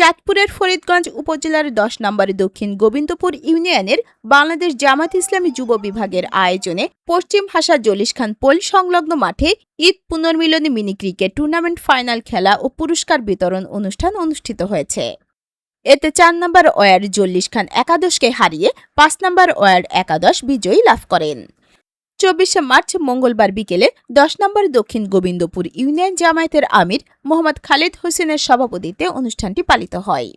চাঁদপুরের ফরিদগঞ্জ উপজেলার 10 নম্বরে দক্ষিণ গোবিন্দপুর ইউনিয়নের বাংলাদেশ জামায়াত ইসলামী যুব বিভাগের আয়োজনে পশ্চিম হাসা জলিশ খান পোল সংলগ্ন মাঠে ঈদ পুনর্মিলনী মিনি ক্রিকেট টুর্নামেন্ট ফাইনাল খেলা ও পুরস্কার বিতরণ অনুষ্ঠান অনুষ্ঠিত হয়েছে। এতে 4 নম্বর ওয়ার্ড জল্লিশ খান একাদশকে হারিয়ে 5 নম্বর ওয়ার্ড একাদশ বিজয়ী লাভ করেন। 24 মার্চ মঙ্গলবার বিকেলে 10 নম্বর দক্ষিণ গোবিন্দপুর ইউনিয়ন জামায়াতের আমির মোহাম্মদ খালিদ হোসেনের সভাপতিত্বে অনুষ্ঠানটি পালিত হয়।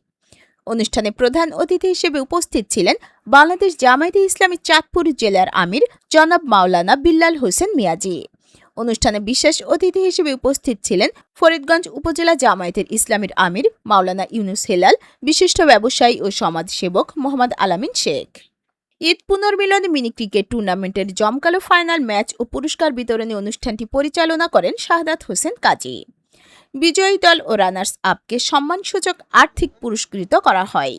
অনুষ্ঠানে প্রধান অতিথি হিসেবে উপস্থিত ছিলেন বাংলাদেশ জামায়াতে ইসলামী চাঁদপুর জেলার আমির জনাব মাওলানা বিল্লাল হোসেন মিয়াজি। অনুষ্ঠানে বিশেষ অতিথি হিসেবে উপস্থিত ছিলেন ফরিদগঞ্জ উপজেলা জামায়াতের ইসলামীর আমির মাওলানা ইউনুস হেলাল, বিশিষ্ট ব্যবসায়ী ও সমাজসেবক মোহাম্মদ আলামিন শেখ। ঈদ পুনর্মিলনী মিনি ক্রিকেট টুর্নামেন্টের জমকালো ফাইনাল ম্যাচ ও পুরস্কার বিতরণী অনুষ্ঠানটি পরিচালনা করেন শাহাদাত হোসেন কাজী। বিজয়ী দল ও রানার্স আপকে সম্মানসূচক আর্থিক পুরস্কৃত করা হয়।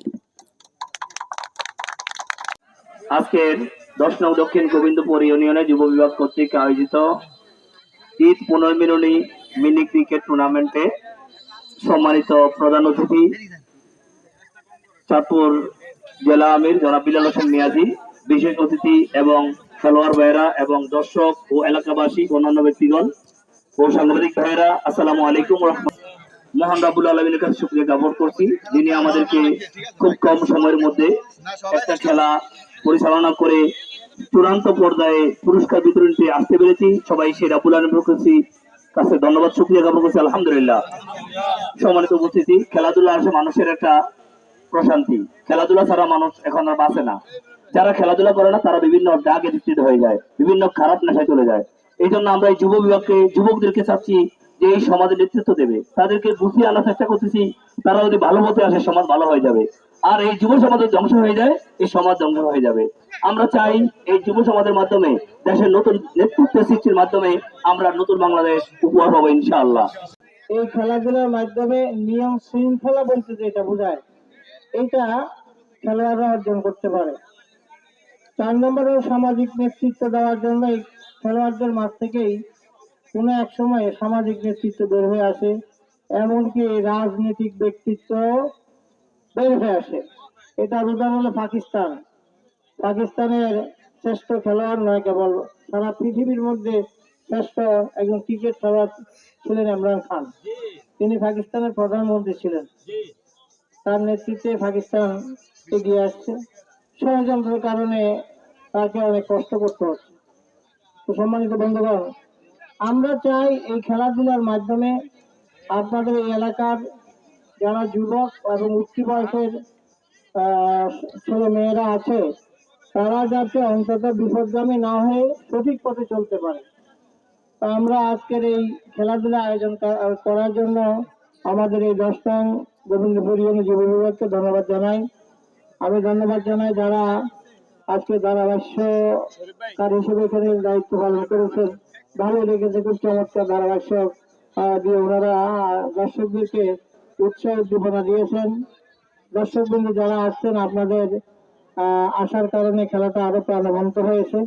আজকের 10 নং দক্ষিণ গোবিন্দপুর ইউনিয়নের যুব বিভাগ কর্তৃক আয়োজিত ঈদ পুনর্মিলনী মিনি ক্রিকেট টুর্নামেন্টে সম্মানিত প্রধান অতিথি চাঁদপুর জেলা আমির জনাব বিল্লাল হোসেন মিয়াজি, বিশেষ অতিথি এবং খেলোয়াড় ভাইয়েরা এবং দর্শক ও এলাকাবাসী অন্যান্য ব্যক্তিগণ ও সাংবাদিক ভাইয়েরা, আসসালামু আলাইকুম ওয়া রাহমাতুল্লাহ। মহান রাব্বুল আলামিনের কাছে শুকরিয়া জ্ঞাপন করছি, যিনি আমাদেরকে খুব কম সময়ের মধ্যে একটা খেলা পরিচালনা করে চূড়ান্ত পর্যায়ে পুরস্কার বিতরণীতে আসতে পেরেছি। সবাই সেই রাব্বুল আলামিনের কাছে ধন্যবাদ শুকরিয়া জ্ঞাপন করছি, আলহামদুলিল্লাহ। সম্মানিত উপস্থিতি, খেলাধুলা আসে মানুষের একটা প্রশান্তি। খেলাধুলা ছাড়া মানুষ এখন আর বাঁচে না। যারা খেলাধুলা করে না তারা বিভিন্ন ড্রাগ এডিক্টেড হয়ে যায়, বিভিন্ন খারাপ নেশায় চলে যায়। এই জন্য আমরা এই যুব বিভাগকে, যুবকদেরকে চাচ্ছি যে এই সমাজের নেতৃত্ব দেবে, তাদেরকে বুঝিয়ে আনার চেষ্টা করতেছি। তারা যদি ভালো মতে আসে সমাজ ভালো হয়ে যাবে, আর এই যুব সমাজের ধ্বংস হয়ে যায় এই সমাজ ধ্বংস হয়ে যাবে। আমরা চাই এই যুব সমাজের মাধ্যমে দেশের নতুন নেতৃত্ব সৃষ্টির মাধ্যমে আমরা নতুন বাংলাদেশ উপহার পাবো ইনশাআল্লাহ। এই খেলাধুলার মাধ্যমে নিয়ম শৃঙ্খলা বলতে যেটা বোঝায়, এটা খেলোয়াড়রা অর্জন করতে পারে। 4 নম্বরে সামাজিক নেতৃত্ব দেওয়ার জন্য খেলোয়াড়দের মাঝ থেকেই কোনো এক সময়ে সামাজিক নেতৃত্ব বের হয়ে আসে, এমনকি রাজনৈতিক ব্যক্তিত্ব বের হয়ে আসে। এটা উদাহরণ হলো পাকিস্তান। পাকিস্তানের শ্রেষ্ঠ খেলোয়াড় নয় কেবল, সারা পৃথিবীর মধ্যে শ্রেষ্ঠ একজন ক্রিকেট খেলোয়াড় ছিলেন ইমরান খান। তিনি পাকিস্তানের প্রধানমন্ত্রী ছিলেন। তার নেতৃত্বে পাকিস্তান এগিয়ে আসছে। ষড়যন্ত্রের কারণে তাকে অনেক কষ্ট করতে হচ্ছে। তো সম্মানিত বন্ধুগণ, আমরা চাই এই খেলাধুলার মাধ্যমে আপনাদের এই এলাকার যারা যুবক এবং উচ্চ বয়সের ছেলে মেয়েরা আছে, তারা যাতে অন্তত বিপদগামী না হয়ে সঠিক পথে চলতে পারে। তো আমরা আজকের এই খেলাধুলা আয়োজন করার জন্য আমাদের এই 10 নং গোবিন্দপুর ইউনিয়ন যুব বিভাগকে ধন্যবাদ জানাই। আমি ধন্যবাদ জানাই যারা আজকে ধারাভাষ্যকার হিসেবে এখানে দায়িত্ব পালন করেছেন। ভালো লেগেছে, খুব চমৎকার ধারাভাষ্য দিয়ে ওনারা দর্শকদেরকে উৎসাহ উদ্দীপনা দিয়েছেন। দর্শকবৃন্দ যারা আসছেন, আপনাদের আসার কারণে খেলাটা আরো প্রাণবন্ত হয়েছে।